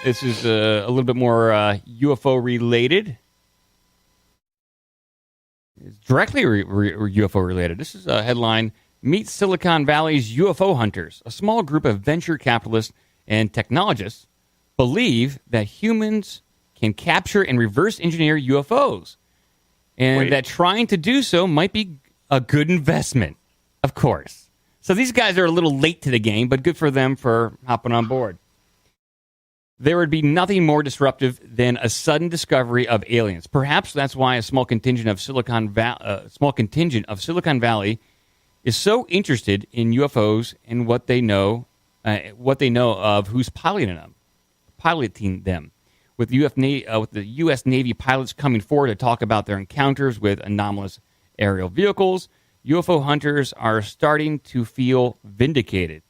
This is a little bit more UFO related. It's directly UFO related. This is a headline: Meet Silicon Valley's UFO hunters. A small group of venture capitalists and technologists believe that humans can capture and reverse engineer UFOs, and that trying to do so might be a good investment. Of course. So these guys are a little late to the game, but good for them for hopping on board. There would be nothing more disruptive than a sudden discovery of aliens. Perhaps that's why a small contingent of Silicon Valley is so interested in UFOs and what they know of who's piloting them. With the U.S. Navy pilots coming forward to talk about their encounters with anomalous aerial vehicles, UFO hunters are starting to feel vindicated.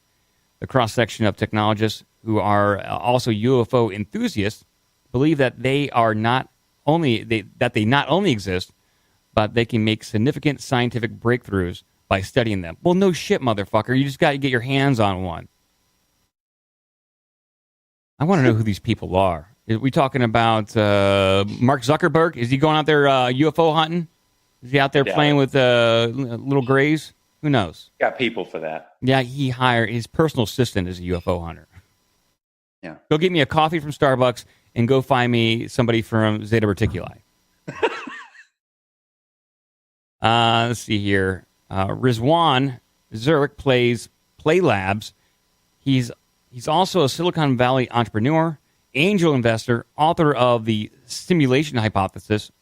The cross-section of technologists who are also UFO enthusiasts believe that they not only exist, but they can make significant scientific breakthroughs by studying them. Well, no shit, motherfucker. You just got to get your hands on one. I want to know who these people are. Are we talking about Mark Zuckerberg? Is he going out there UFO hunting? Is he out there playing with little grays? Who knows? Got people for that. Yeah, he hired his personal assistant as a UFO hunter. Yeah. Go get me a coffee from Starbucks and go find me somebody from Zeta Reticuli. Let's see here. Rizwan Zurich plays Play Labs. He's also a Silicon Valley entrepreneur, angel investor, author of the simulation hypothesis,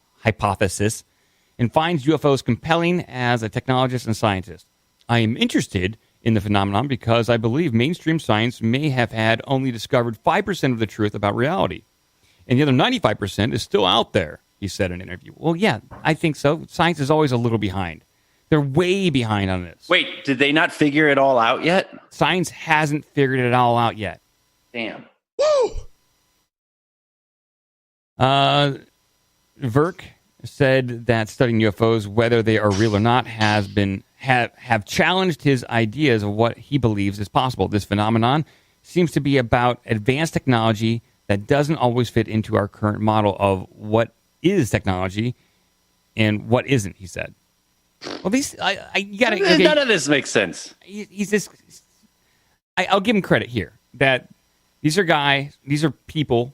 and finds UFOs compelling as a technologist and scientist. I am interested in the phenomenon because I believe mainstream science may have had only discovered 5% of the truth about reality. And the other 95% is still out there, he said in an interview. Well, yeah, I think so. Science is always a little behind. They're way behind on this. Wait, did they not figure it all out yet? Science hasn't figured it all out yet. Damn. Woo! Verk said that studying UFOs, whether they are real or not, have challenged his ideas of what he believes is possible. This phenomenon seems to be about advanced technology that doesn't always fit into our current model of what is technology and what isn't, he said. Well, these you gotta. Okay, none of this makes sense. He's just. I'll give him credit here that these are people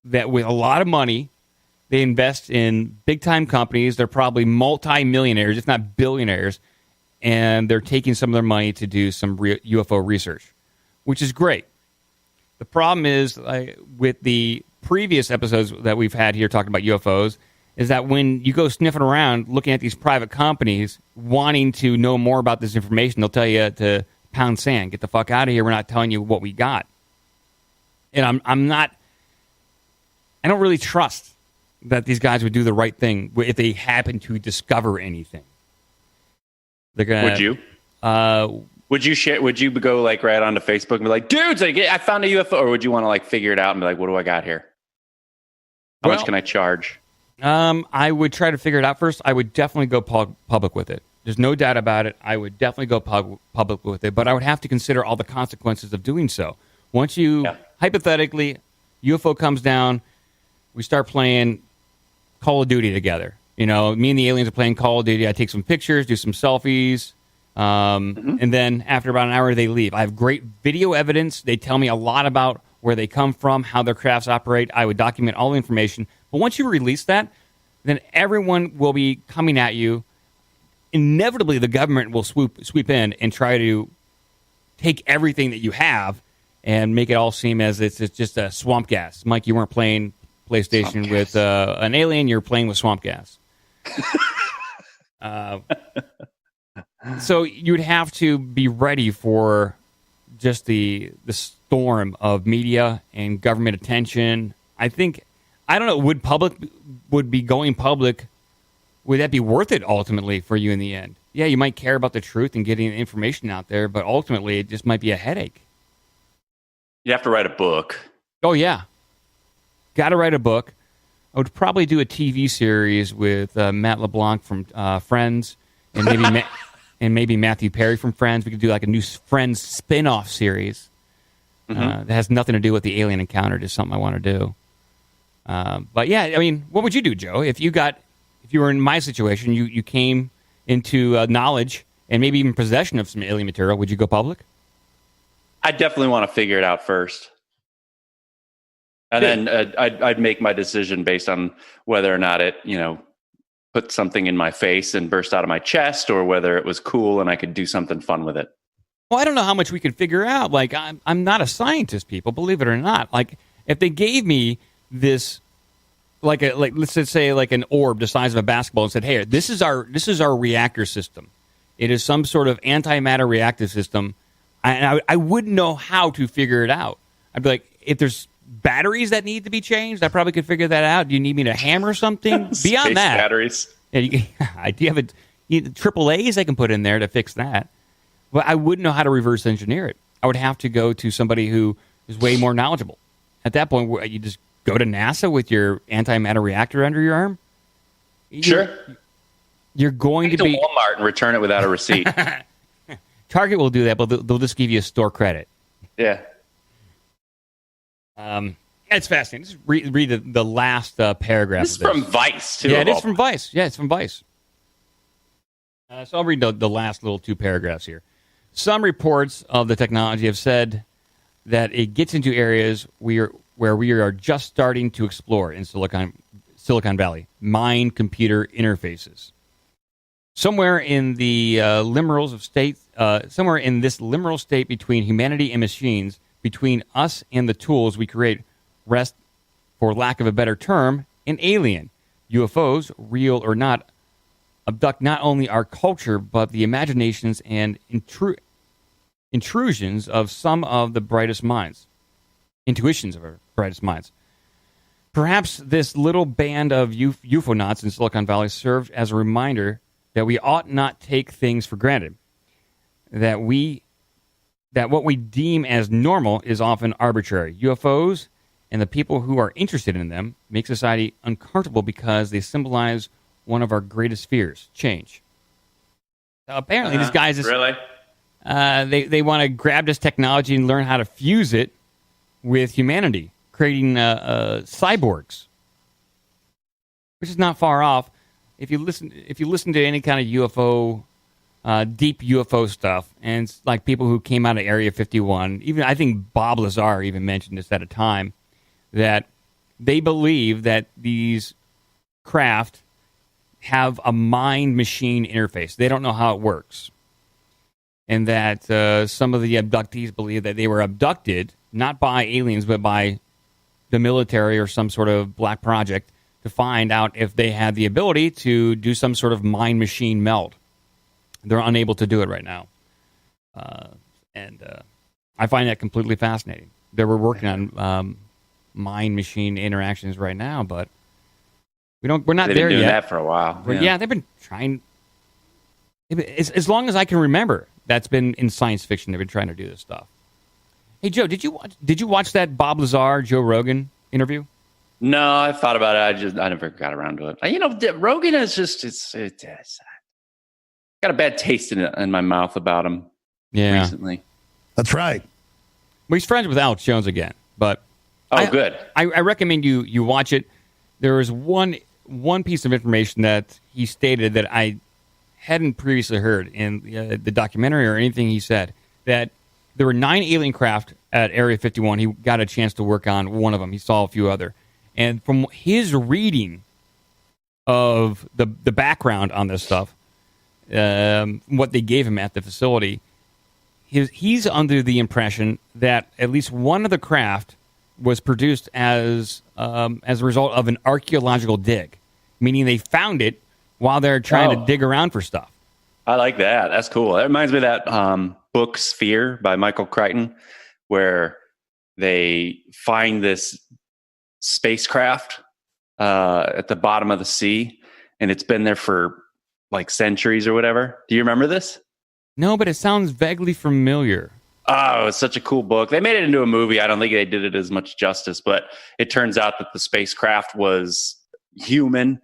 that with a lot of money, they invest in big time companies. They're probably multi-millionaires, if not billionaires, and they're taking some of their money to do some UFO research, which is great. The problem is with the previous episodes that we've had here talking about UFOs. Is that when you go sniffing around looking at these private companies wanting to know more about this information, they'll tell you to pound sand, get the fuck out of here. We're not telling you what we got. And I don't really trust that these guys would do the right thing if they happen to discover anything. Would you? Would you share? Would you go like right onto Facebook and be like, dudes, I found a UFO? Or would you want to like figure it out and be like, what do I got here? How much can I charge? I would try to figure it out first. I would definitely go public with it. There's no doubt about it. I would definitely go public with it, but I would have to consider all the consequences of doing so. Once hypothetically, UFO comes down, we start playing Call of Duty together. You know, me and the aliens are playing Call of Duty. I take some pictures, do some selfies, and then after about an hour, they leave. I have great video evidence. They tell me a lot about where they come from, how their crafts operate. I would document all the information. But once you release that, then everyone will be coming at you. Inevitably, the government will sweep in and try to take everything that you have and make it all seem as it's just a swamp gas. Mike, you weren't playing PlayStation with an alien. You're playing with swamp gas. So you'd have to be ready for just the storm of media and government attention. I don't know, would be going public, would that be worth it ultimately for you in the end? Yeah, you might care about the truth and getting the information out there, but ultimately it just might be a headache. You have to write a book. Oh, yeah. Got to write a book. I would probably do a TV series with Matt LeBlanc from Friends and and maybe Matthew Perry from Friends. We could do like a new Friends spin-off series that has nothing to do with the alien encounter. Just something I want to do. But yeah, I mean, what would you do, Joe, if you were in my situation, you came into knowledge and maybe even possession of some alien material? Would you go public? I definitely want to figure it out first. And then I'd make my decision based on whether or not it, put something in my face and burst out of my chest, or whether it was cool and I could do something fun with it. Well, I don't know how much we could figure out. Like, I'm not a scientist, people, believe it or not. Like, if they gave me this, like let's just say like an orb the size of a basketball, and said, "Hey, this is our reactor system. It is some sort of antimatter reactive system," I wouldn't know how to figure it out. I'd be like, if there's batteries that need to be changed, I probably could figure that out. Do you need me to hammer something? Beyond that, batteries. Yeah, do you have triple A's I can put in there to fix that? But I wouldn't know how to reverse engineer it. I would have to go to somebody who is way more knowledgeable. At that point, you just go to NASA with your antimatter reactor under your arm. Sure. You're going to be Walmart and return it without a receipt. Target will do that, but they'll just give you a store credit. Yeah. It's fascinating. Just read the last paragraph. This is from Vice, too. Yeah, it is from Vice. Yeah, it's from Vice. So I'll read the last little 2 paragraphs here. Some reports of the technology have said that it gets into areas where we are just starting to explore in Silicon Valley, mind-computer interfaces. Somewhere in the somewhere in this liminal state between humanity and machines, between us and the tools we create, rest, for lack of a better term, an alien. UFOs, real or not, abduct not only our culture, but the imaginations and intrusions of some of the brightest minds. Intuitions of our brightest minds. Perhaps this little band of UFOnauts in Silicon Valley served as a reminder that we ought not take things for granted. That what we deem as normal is often arbitrary. UFOs and the people who are interested in them make society uncomfortable because they symbolize one of our greatest fears, change. So apparently these guys really they want to grab this technology and learn how to fuse it with humanity, creating cyborgs, which is not far off. If you listen to any kind of UFO, deep UFO stuff, and it's like people who came out of Area 51, even I think Bob Lazar even mentioned this at a time, that they believe that these craft have a mind-machine interface. They don't know how it works. And that some of the abductees believe that they were abducted, not by aliens, but by the military or some sort of black project to find out if they had the ability to do some sort of mind-machine meld. They're unable to do it right now. And I find that completely fascinating. They were working on mind-machine interactions right now, but we're not there yet. They've been doing that for a while. Yeah, they've been trying. As long as I can remember, that's been in science fiction. They've been trying to do this stuff. Hey, Joe, did you watch that Bob Lazar, Joe Rogan interview? No, I thought about it. I never got around to it. Rogan is just it's got a bad taste in my mouth about him. Yeah, recently. That's right. Well, he's friends with Alex Jones again, but good. I recommend you watch it. There was one piece of information that he stated that I hadn't previously heard in the documentary or anything he said, that there were 9 alien craft at Area 51. He got a chance to work on one of them. He saw a few other. And from his reading of the background on this stuff, what they gave him at the facility, he's under the impression that at least one of the craft was produced as a result of an archaeological dig, meaning they found it while they're trying to dig around for stuff. I like that. That's cool. That reminds me of that book Sphere by Michael Crichton, where they find this spacecraft at the bottom of the sea, and it's been there for like centuries or whatever. Do you remember this? No, but it sounds vaguely familiar. Oh, it's such a cool book. They made it into a movie. I don't think they did it as much justice, but it turns out that the spacecraft was human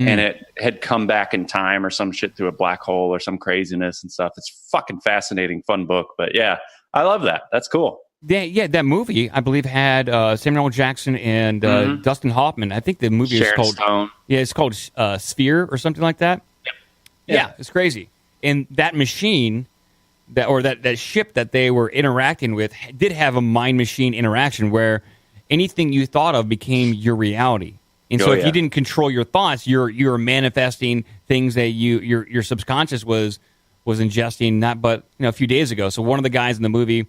and it had come back in time or some shit through a black hole or some craziness and stuff. It's fucking fascinating, fun book. But yeah, I love that. That's cool. Yeah, that movie, I believe, had Samuel L. Jackson and Dustin Hoffman. I think the movie is called Stone. Yeah, it's called Sphere or something like that. Yeah, it's crazy. And that machine, that ship that they were interacting with, did have a mind-machine interaction where anything you thought of became your reality. And so if you didn't control your thoughts, you're manifesting things that your subconscious was ingesting. A few days ago. So one of the guys in the movie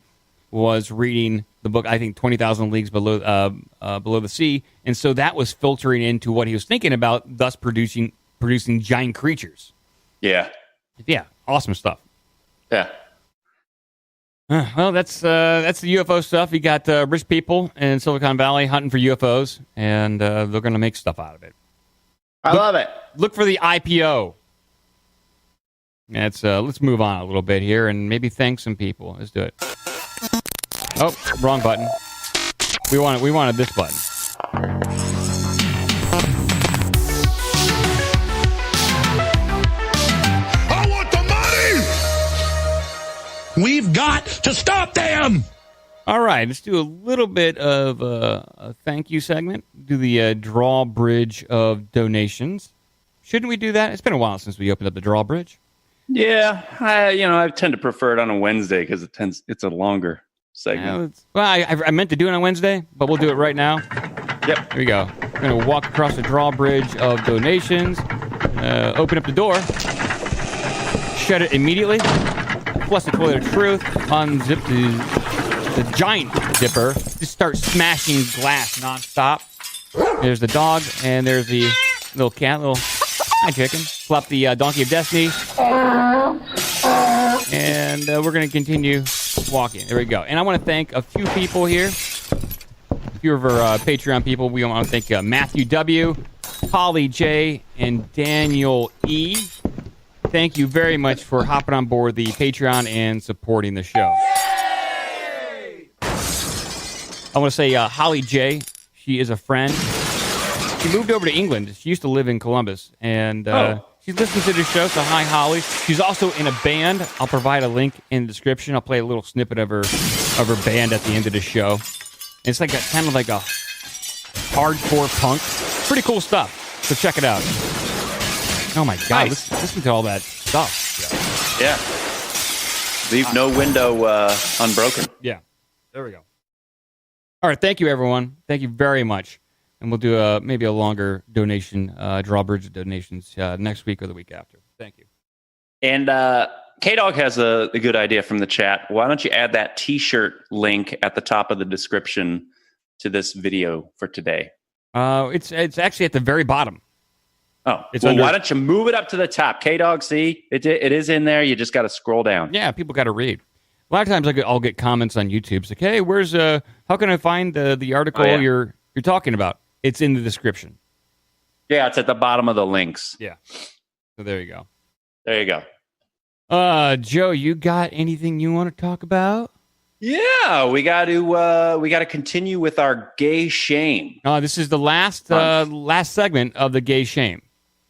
was reading the book, I think 20,000 Leagues Below the Sea, and so that was filtering into what he was thinking about, thus producing giant creatures. Yeah, awesome stuff. Yeah. Well, that's the UFO stuff. You got rich people in Silicon Valley hunting for UFOs, and they're going to make stuff out of it. I love it. Look for the IPO. Let's move on a little bit here and maybe thank some people. Let's do it. Oh, wrong button. We wanted this button. I want the money! We've got to stop them! All right, let's do a little bit of a thank you segment. Do the drawbridge of donations. Shouldn't we do that? It's been a while since we opened up the drawbridge. Yeah, I tend to prefer it on a Wednesday because it's a longer segment. I meant to do it on Wednesday, but we'll do it right now. Yep. Here we go. We're going to walk across the drawbridge of donations, open up the door, shut it immediately, flush the toilet of truth, unzip the giant zipper, just start smashing glass nonstop. There's the dog, and there's the little cat, hi chicken. Flop the donkey of destiny. And we're going to continue walking. There we go. And I want to thank a few people here. A few of our Patreon people. We want to thank Matthew W., Holly J., and Daniel E. Thank you very much for hopping on board the Patreon and supporting the show. Yay! I want to say Holly J., she is a friend. She moved over to England. She used to live in Columbus. And she's listening to the show, so hi, Holly. She's also in a band. I'll provide a link in the description. I'll play a little snippet of her band at the end of the show. It's like kind of like a hardcore punk. Pretty cool stuff. So check it out. Oh my God! Nice. Listen to all that stuff. Yeah. Leave no window unbroken. Yeah. There we go. All right. Thank you, everyone. Thank you very much. And we'll do maybe a longer donation, drawbridge of donations next week or the week after. Thank you. And K-Dog has a good idea from the chat. Why don't you add that T-shirt link at the top of the description to this video for today? It's actually at the very bottom. Oh, why don't you move it up to the top? K-Dog, see? It is in there. You just got to scroll down. Yeah, people got to read. A lot of times I'll get comments on YouTube. It's like, hey, where's how can I find the article you're talking about? It's in the description. Yeah, it's at the bottom of the links. Yeah. So there you go. There you go. Joe, you got anything you want to talk about? Yeah, we got to continue with our gay shame. This is the last segment of the gay shame.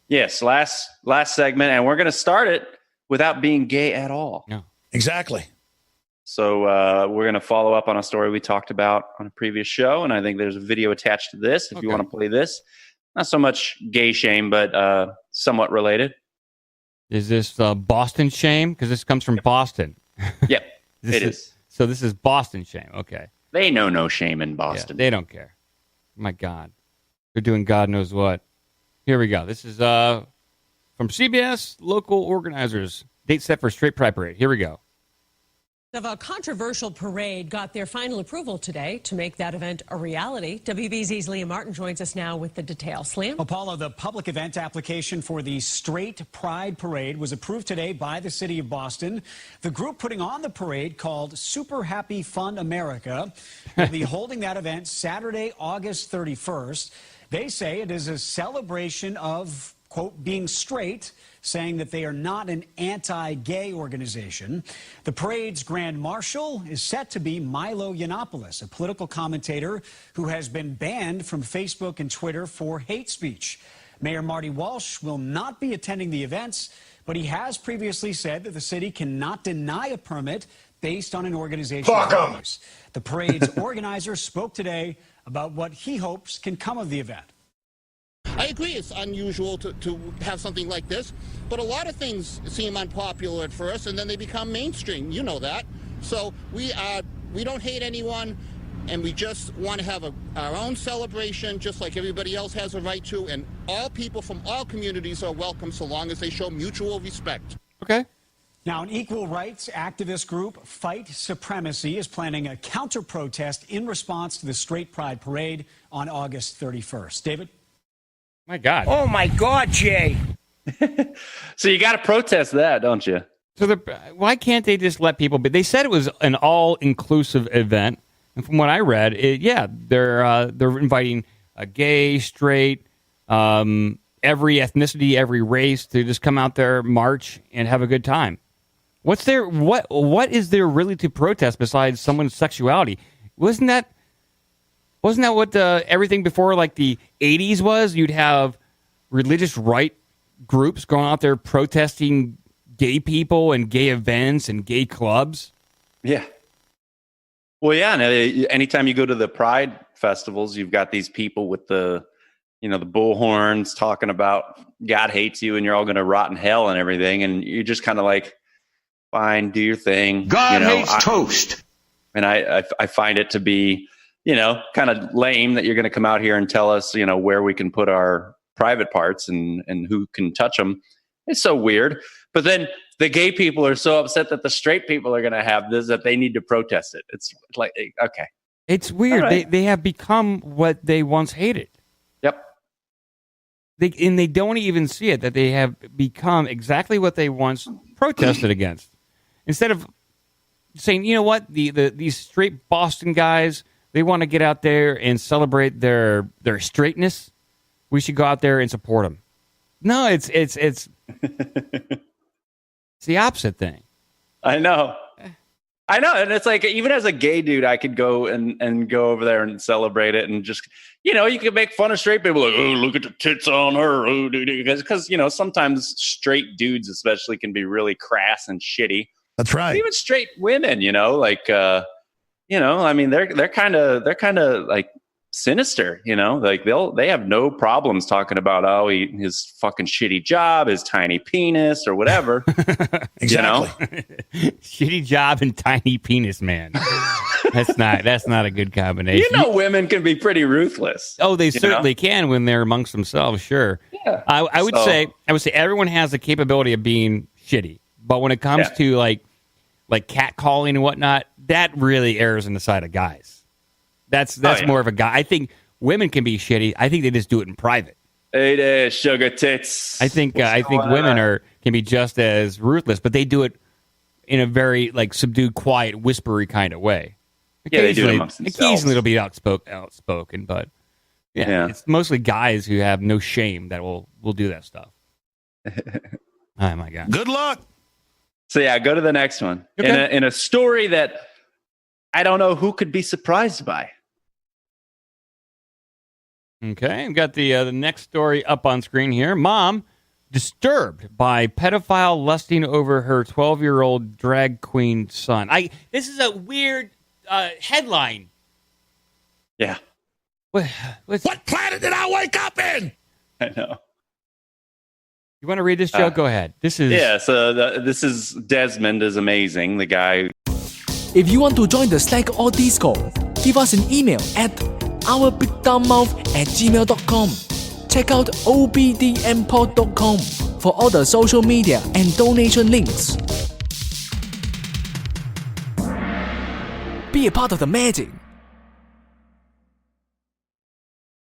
Yes, last segment, and we're going to start it without being gay at all. No. Exactly. So we're going to follow up on a story we talked about on a previous show, and I think there's a video attached to this if you want to play this. Not so much gay shame, but somewhat related. Is this Boston shame? Because this comes from Boston. Yep, it is. So this is Boston shame. Okay. They know no shame in Boston. Yeah, they don't care. My God. They're doing God knows what. Here we go. This is from CBS Local Organizers. Date set for Straight Pride Parade. Here we go. Of a controversial parade got their final approval today to make that event a reality. WBZ's Liam Martin joins us now with the details. Liam? Well, Paula, the public event application for the Straight Pride Parade was approved today by the city of Boston. The group putting on the parade, called Super Happy Fun America, will be holding that event Saturday, August 31st. They say it is a celebration of, quote, being straight, saying that they are not an anti-gay organization. The parade's grand marshal is set to be Milo Yiannopoulos, a political commentator who has been banned from Facebook and Twitter for hate speech. Mayor Marty Walsh will not be attending the events, but he has previously said that the city cannot deny a permit based on an organizational values. The parade's organizer spoke today about what he hopes can come of the event. I agree it's unusual to have something like this, but a lot of things seem unpopular at first and then they become mainstream. You know that. So we don't hate anyone, and we just want to have our own celebration just like everybody else has a right to, and all people from all communities are welcome so long as they show mutual respect. Okay. Now, an equal rights activist group, Fight Supremacy, is planning a counter-protest in response to the Straight Pride Parade on August 31st. David? My God. Oh, my God, Jay. So you got to protest that, don't you? So why can't they just let people be? They said it was an all-inclusive event. And from what I read, they're inviting a gay, straight, every ethnicity, every race to just come out there, march, and have a good time. What is there really to protest besides someone's sexuality? Wasn't that what everything before like the 80s was? You'd have religious right groups going out there protesting gay people and gay events and gay clubs. Yeah. Well, yeah. And anytime you go to the Pride festivals, you've got these people with the bullhorns talking about God hates you and you're all going to rot in hell and everything. And you're just kind of like, fine, do your thing. God hates toast. And I find it to be, kind of lame that you're going to come out here and tell us, where we can put our private parts and who can touch them. It's so weird. But then the gay people are so upset that the straight people are going to have this that they need to protest it. It's like, okay. It's weird. Right. They have become what they once hated. Yep. They don't even see it, that they have become exactly what they once protested against. Instead of saying, you know what, these straight Boston guys, they want to get out there and celebrate their straightness, we should go out there and support them. No, it's it's the opposite thing. I know. And it's like, even as a gay dude, I could go and go over there and celebrate it and just, you could make fun of straight people like, oh, look at the tits on her. Oh, because, sometimes straight dudes especially can be really crass and shitty. That's right. But even straight women, they're kind of like sinister, like they have no problems talking about his fucking shitty job, his tiny penis or whatever. Exactly. Shitty job and tiny penis, man. That's not a good combination. Women can be pretty ruthless. Oh, they certainly can when they're amongst themselves. Sure. Yeah. I would say everyone has the capability of being shitty, but when it comes to like catcalling and whatnot, that really errs on the side of guys. That's more of a guy. I think women can be shitty. I think they just do it in private. Hey there, sugar tits. I think women can be just as ruthless, but they do it in a very subdued, quiet, whispery kind of way. They do it amongst themselves. Occasionally it'll be outspoken, but it's mostly guys who have no shame that will do that stuff. Oh my God! Good luck. So go to the next one. Okay. In a story that I don't know who could be surprised by. Okay, I've got the next story up on screen here. Mom disturbed by pedophile lusting over her 12-year-old drag queen son. This is a weird headline. Yeah. What planet did I wake up in? I know. You want to read this, Joe? Go ahead. This is Desmond is amazing, the guy. If you want to join the Slack or Discord, give us an email at ourbigdumbmouth@gmail.com. Check out obdmpod.com for all the social media and donation links. Be a part of the magic.